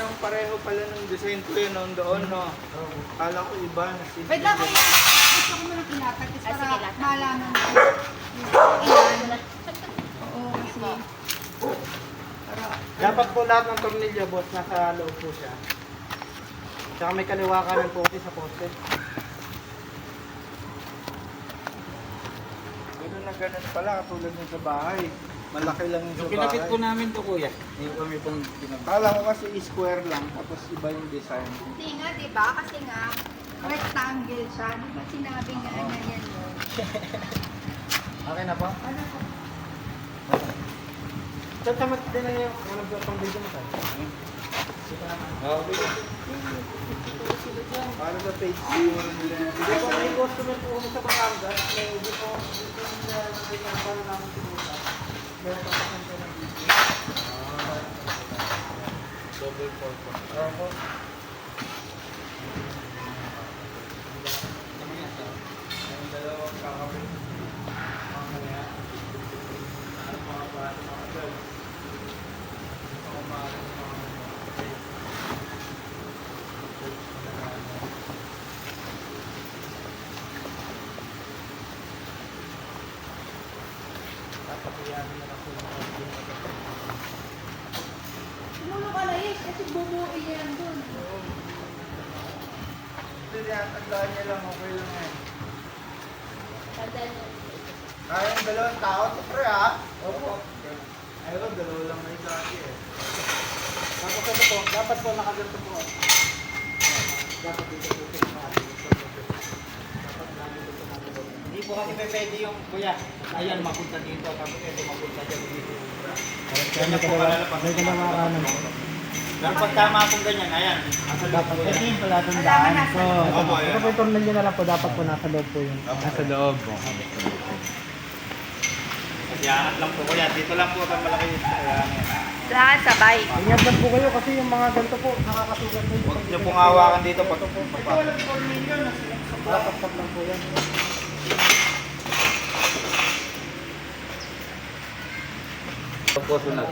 parang pareho pala ng design ko yun noon doon, no? Kala ko iba. Wait lang kuya. Gusto ko muna pinatag. Kasi sige, para latag. malaman mo. Ilan. Oo, kasi. Dapat po lahat ng tornilyo, boss, nasa loob po siya. Tsaka may kaliwa kanan po sa poste. Ganun na ganun pala, katulad ng sa bahay. Malaki lang yung sa bahay. Pinapit po namin to kuya. Yung kami pong pinapit. Kala ko kasi square lang, tapos iba yung design. Hindi nga, di ba? Kasi nga, rectangle siya. Di ba sinabi nga na yan mo? Okay na po? Ano po? Tatamad din na yung walang pang video mo tayo. Oo, Para sa page view nila. Hindi po may customer po kami sa Batangas. Hindi po nakita para namin sinuta. Meron pa kasanta ng video. Double purpose. Opo. Ang dalawang kakapin. Ang kanya. Ano mga paano mga agad. Ako maaari mga papakiyanin na lang po ng audio. Sumulo ka na eh, kasi bubuoy yan dun. Hindi, tandaan niya lang, okay lang yan. Tandaan mo. Kaya yung dalawang tao, ito pre ha? Opo. Ayun, dalawa lang na yung dati eh. Tapos ito po, dapat po nakaganto po. Dapat dito po ito natin. Dapat lagi dito natin. Hindi po kasi pwede yung kuya. Ayan, mapunta dito. Tapos ito mapunta dyan dito. Kaya po malalapag. May dalawa kanan. Pero pag tama pong ganyan, ayan. Asa loob po Ito yan. yung pala itong Alaman daan. nasa So, loob. ito po yung tornilyo na lang po, dapat po nasa loob po yun. Nasa loob. Kaya lang po kuya. Dito lang po ang malaki. Kaya Lahat sabay. Ingat lang po kayo kasi yung mga ganito po, nakakasugat po. huwag niyo pong hawakan dito. Pag Ito walang tornilyo, dapat lang po yan. po sunod.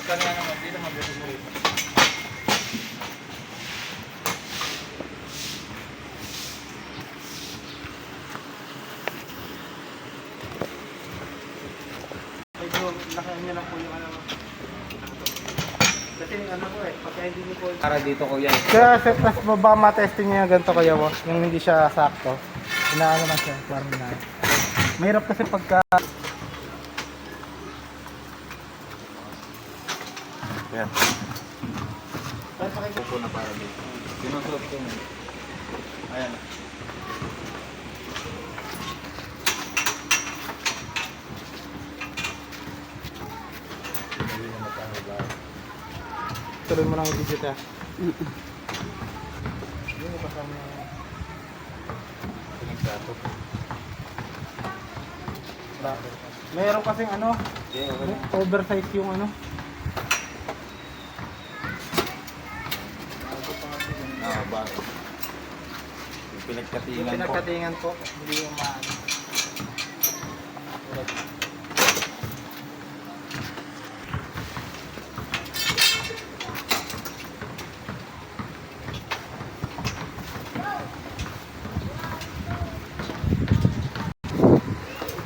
Kanya naman, dito mabilis mo rito. Medyo nakaanya lang po yung ano. Kasi ano po eh, pagka hindi niyo po... Para dito kuya. Kaya tas baba matesting niya yung ganito kayo mo, yung hindi siya sakto. Inaano na siya, parang na. Mahirap kasi pagka... Yan. Upo na para dito. Sinusuot ko mo. Ayan. Tuloy mo lang i-digit ha. Hindi mo kasama yung... Pinagsato. Meron kasing ano, Okay, okay na. oversize yung ano. Ba? Yung Yung pinagkatingan po. pinagkatingan po, hindi yung maano.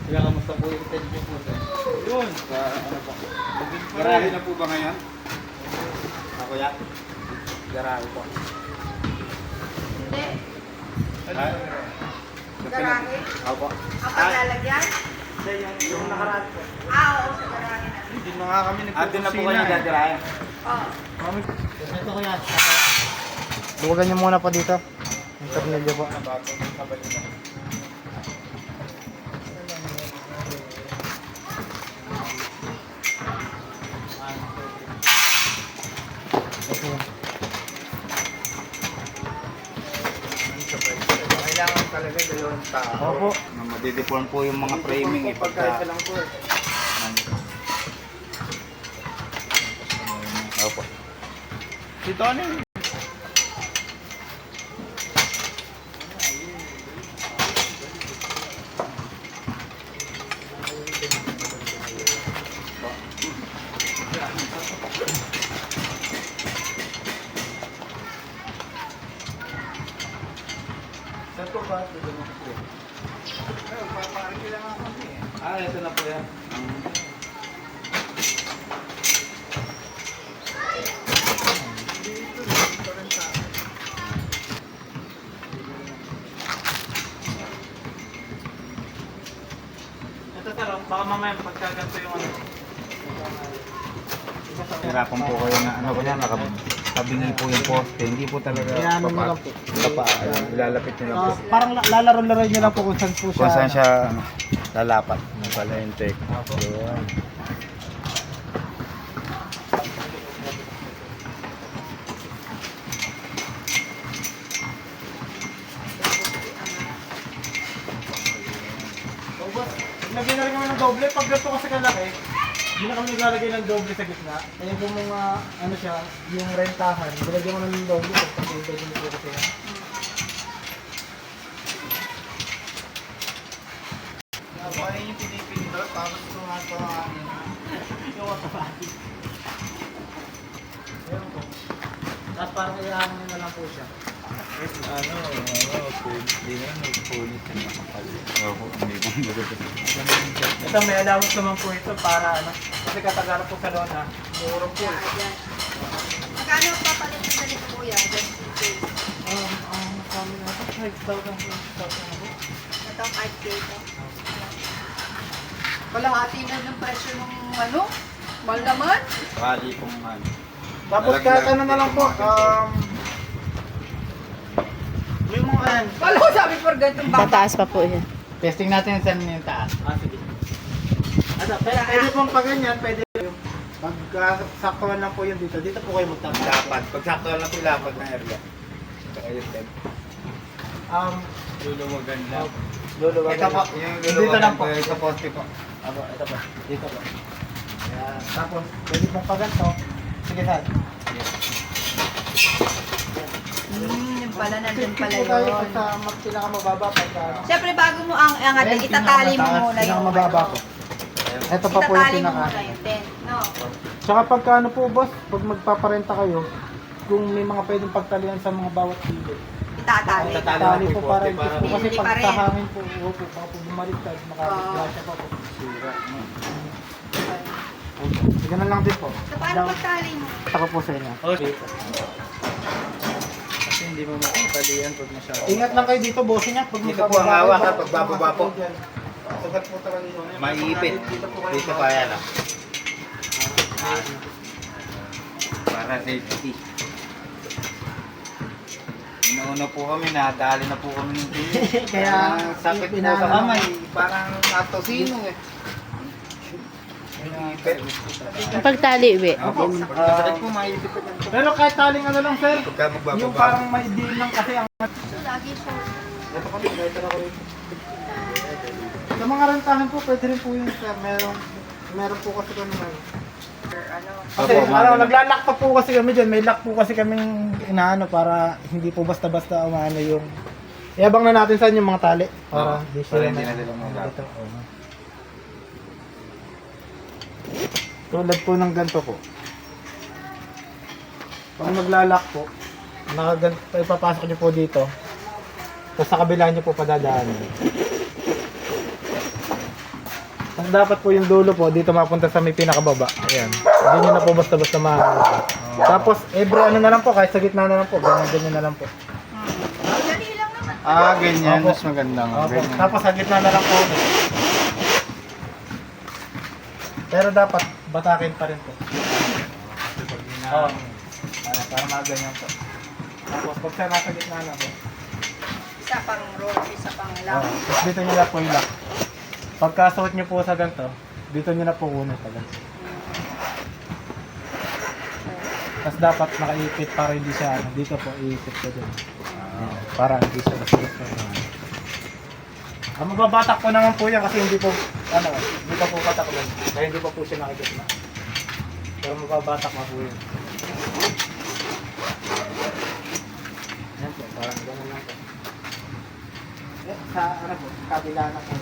Kaya kamusta po yung tension po sir? Yun! Sa ano po? Garahe na po ba ngayon? Ako ya? Garahe po. Hindi. Ah? Garahe? Ako. Ang paglalagyan? Hindi, yung nakaraan po. Oo, sa garahe na. Hindi na nga kami Atin na po kayo nagpupursina gagarahe. Oo. Mami, ito ko yan. Luwagan niyo muna pa dito. Yung tornilyo po. Bago kabalikan. Kailangan talaga dalawang tao. Opo. Na madideform po yung mga framing eh. Pagka lang po. Opo. Dito ano yun? ba? Dito na po. Ayun, paparin lang ako eh. Ito na po yan. Dito, dito rin sa akin. Ito sir, baka mamaya pagkaganto yung ano. Hirapan po kayo na ano kanya nakabingi po yung poste. Hindi po talaga Iyaano mo lang po. ilalapit nyo lang po. Parang lalaro-laro nyo lang po kung saan po siya. Kung saan siya ano, lalapat. Yung pala yung tech. Yun. Lagyan na rin kami ng doble. Pag ganito kasi kalaki, hindi na kami naglalagay ng doble sa gitna. Kaya yung mga, ano siya, yung rentahan, nilagyan ko na ng doble. Pag doble nyo po kasi yan. Kaya yung pinipindot, tapos tumatawa Yung automatic. Ayun po. Tapos parang kailangan nyo na lang po siya. Hindi na nag-police yung makapal. Oo, hindi po. Ito may allowance naman po ito para ano. Kasi katagalan po sa lona. Murong po. Ayan. Magkano ang papalit ng ganito kuya? Just in case. Kami na ito, 5,000 po. Ito, 5K ito. Kalahati na ng presyo ng ano? Mahal naman. Kali pong ano. Tapos kahit ano na lang po, may mga ano. Wala ko sabi for ganitong baka. Tataas pa po yan. testing natin saan yung taas. Sige. Ano, pwede pong pag ganyan, pwede yung pagkasaktuhan lang po yun dito. Dito po kayo magtama. Dapat. Pagsakto lang po lapad ng area. Tsaka yung tent. Luluwagan lang. Luluwag. Ito po. Yung Dito luluwagan lang po. po. Ito poste po. Ito po. Dito po. Ayan. Tapos, pwede pong pag ganito. Sige, sir. Yung pala, nandun pala Dito tayo yun. sa pinakamababa pagka. Siyempre, bago mo ang angat, itatali mo muna yung Pinakamababa po. Ito pa po yung Itatali mo pinaka. muna yung tent, no? Tsaka pagka ano po boss, pag magpaparenta kayo, kung may mga pwedeng pagtalian sa mga bawat kilo. Itatali. Tali po para Para po kasi hindi pag pa rin. sa hangin po, baka po bumaliktad, makakasya pa po. Sira. Sige na lang din po. So, paano pagtali mo? Taka po sa inyo. Kasi hindi mo makatalian pag masyado. Ingat lang kayo dito, bossing niya. Pag Dito po ang hawak, ha, pag bababa po. Sagat po talaga yun. Maiipit. Dito po kayo. Dito pa yan ah. Para safety. Inauna po kami, nadali na po kami ng tingin. Kaya, sakit po inaano sa lang. kamay. Parang natosino eh. Maiipit. Ang pagtali, we. Opo, pag nasakit po, maiipit po. Pero kahit taling ano lang sir, Pagka magbababa. yung parang may deal lang kasi ang So, lagi short. ito kami, ito na ko rin. Sa mga rentahan po, pwede rin po yun sir. Meron po kasi kami Ano? Kasi naglalak pa po kasi kami dyan. May lock po kasi kaming inaano para hindi po basta-basta umano yung... Iabang na natin saan yung mga tali. Para di para sila hindi na sila mga dito. Tulad po ng ganito po. Pag naglalak po, ipapasok nyo po dito. Tapos sa kabila nyo po padadaanin. Ang dapat po yung dulo po, dito mapunta sa may pinakababa. Ayan. Hindi nyo na po basta-basta Tapos, every ano na lang po, kahit sa gitna na lang po, ganyan na lang po. Dali lang naman. Ganyan. Opo. Mas maganda nga. Opo. Tapos sa gitna na lang po. Pero dapat, batakin pa rin po. Oo. Para maganyan po. Tapos, pag sa nasa gitna na po. Isa pang roll, isa pang lang. Tapos dito nyo na po yung lock. Pagkasuot nyo po sa ganito, dito nyo na po kunin pa ganito. Tapos dapat nakaipit para hindi siya, dito po iipit ko din. Para hindi siya basta-basta. Mababatak po naman po yan kasi hindi po, hindi pa po pataklan. Kaya hindi pa po siya nakikita. Pero mababatak na po yun. Yan po, parang gano'n lang po. Sa ano po, kabila na po.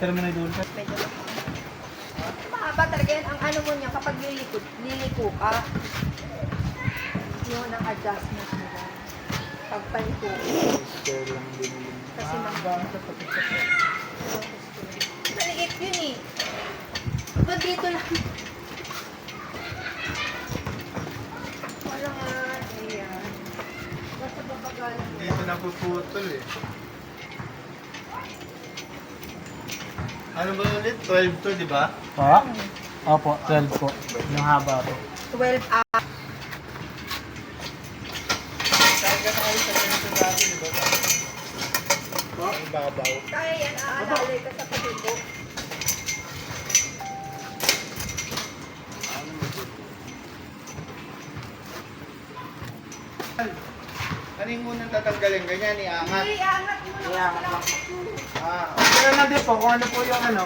terminal doon. Medyo mahaba talaga yan. Ang ano mo niya, kapag liliko ka, yun ang adjustment mo yan. Pagpaliko. Square lang din yun. Kasi maliit yun eh. Ba't dito lang? Wala nga. Ayan. Basta babagalan mo. Dito napuputol eh. Ano ba ulit? 12 to, di ba? Pa? Opo, 12 po. Yung haba po. 12 up. Saan ka tayo sa ganito dati, di ba? Ang babaw. Kaya yan, aalalay ka sa patubo. Ano yung unang tatanggalin? Ganyan, iangat. Hindi, aangat mo lang. Iangat lang. Okay lang din po kung ano po yung ano.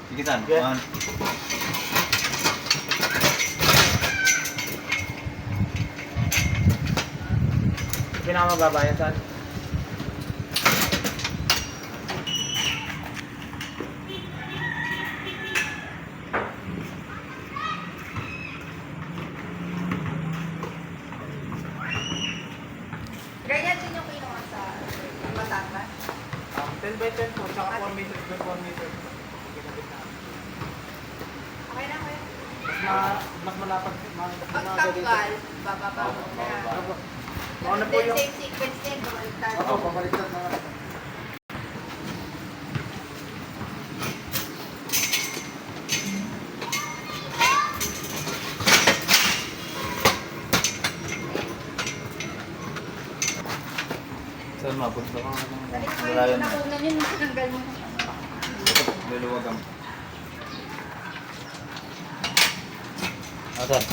Sige, Tan. Yes. One. Pinakamababa yan saan? Ganyan din yung kinuha sa matata. 10 by 10 po, tsaka 4 meters by 4 meters. Okay na, kuya. Mas malapad. Pag tanggal, bababa mo na. Ano po Then yung... same sequence din, bumaliktad. Oo, pabaliktad naman. Saan mabot ba ka? Dali ko Wala kayo yan. nakunan yun, tanggal mo. Luluwag ang... Asan?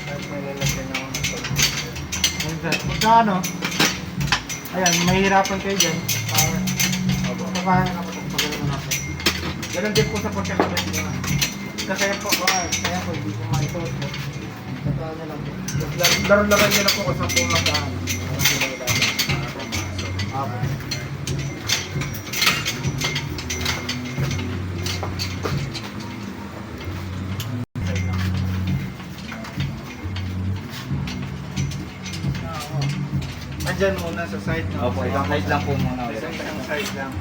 Kahit may lalagyan ako ng pag- Magkano? Ayan, mahihirapan kayo dyan. Paano na po itong pagano natin? Ganun din po sa pagkakabit nyo. Kasi po, kaya po, hindi ko maisuot po. Totoo na lang po. Laro-laran nyo na po kung saan po magkaan. Parang sila ilalim. Apo. Andyan muna sa side. no? Opo, isang side lang po muna. Isang side lang.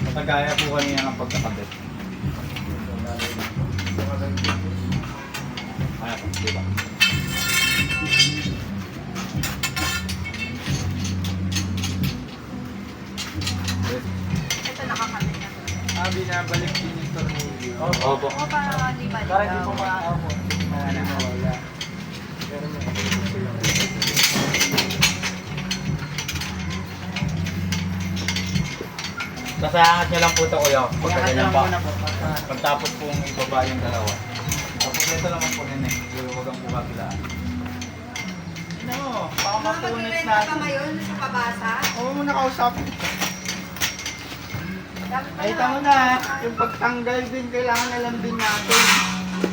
Matagaya po kanina ng pagkakabit. Kaya po, di ba? Yes. Ito nakakabit na. Binabalik din yung tornilyo. Opo. Oo, para di ba? Para hindi po maaabo. Wala. Pero may kasi yung... Sasayangat niyo lang po ito, kuya. Pagkaganyan Pagkaganyan pa. muna po. Pagtapos pong ibaba yung dalawa. Tapos ito naman po yun eh. Luluwag ang bukabilaan. No, baka Mga mapunit mag-rent ka natin. ngayon sa pabasa. Oo mo nakausapin. Dapat pala- Nakita mo na, yung pagtanggal din, kailangan na lang din natin.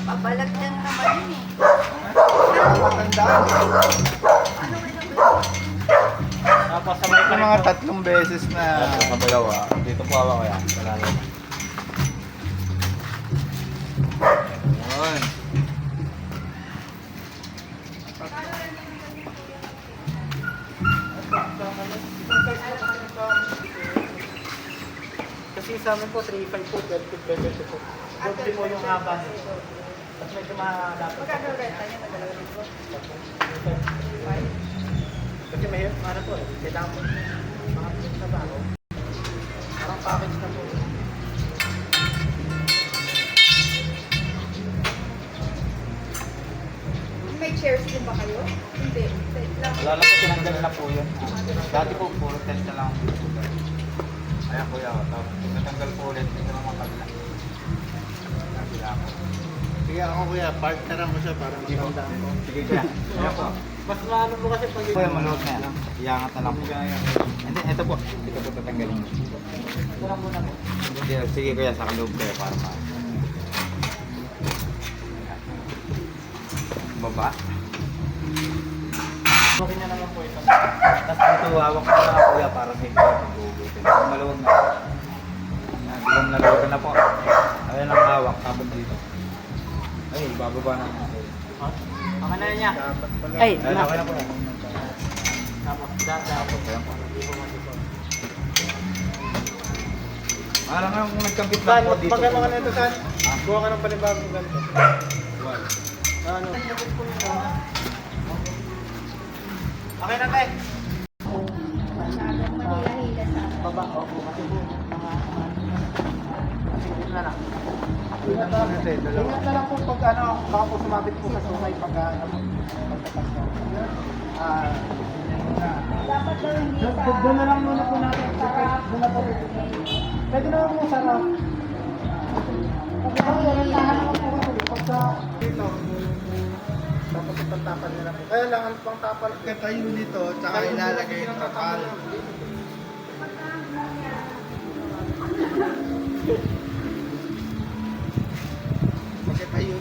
Pabalag lang naman yun eh. Para matandaan. Ano kayo naman? Tapos sabay pa Yung rin mga po. 3 beses na... Tapos sa dalawa. Dito po ako kaya. Kalala. Yun. Kasi sa amin po, 3.5 po, 12 feet by 12 po. Doble po yung haba nito. Tapos medyo malapit. Magkano renta niya? Madalawa rin po. Kasi may ano po, kailangan po mga pilit na ba? Parang package na po. May chairs din ba kayo? Hindi. Set lang. Wala lang po, tinanggal na po yun. Dati po, puro test na lang. Ayan kuya, tapos natanggal po ulit. Ito naman kabila. Kabila po. Sige ako kuya, partneran mo siya para magandaan ko. Sige kuya. Ayan po. Mas maano mo kasi pag Kuya, maluwag na yan. Iangat na lang po. Hindi, ito po. Ito po tatanggalin. Sige kuya, sa kaloob kuya para ma... Baba. Okay na naman po ito. Tapos dito, hawak ko na kuya para may pag-ugutin. Maluwag na. Biglang nalawagan na po. Ayan ang hawak, tapos dito. Ay, bababa na. Ako na niya. Ay, Ayan, okay na po. Tapos Tapos, ayan po. Alam nga kung nagkambit lang po dito. Pag ano ka nito, San? Kuha ka ng panibagong ganito. Ano? Okay na, Tay. Masyadong manila-hila sa Baba, opo. Kasi po, mga... Sige na lang. Ingat na lang po pag ano, baka po sumabit po sa sungay pag ano, pagtapas ko. dapat daw hindi sa Doon na lang muna po natin. Doon na po. Pwede naman po sarap. Pag ano, tahan naman po kasi pagka dito, tapos itong tapan nila po. Kaya lang, ang pang tapan, katayo nito, tsaka ilalagay yung tapal. Kasi tayo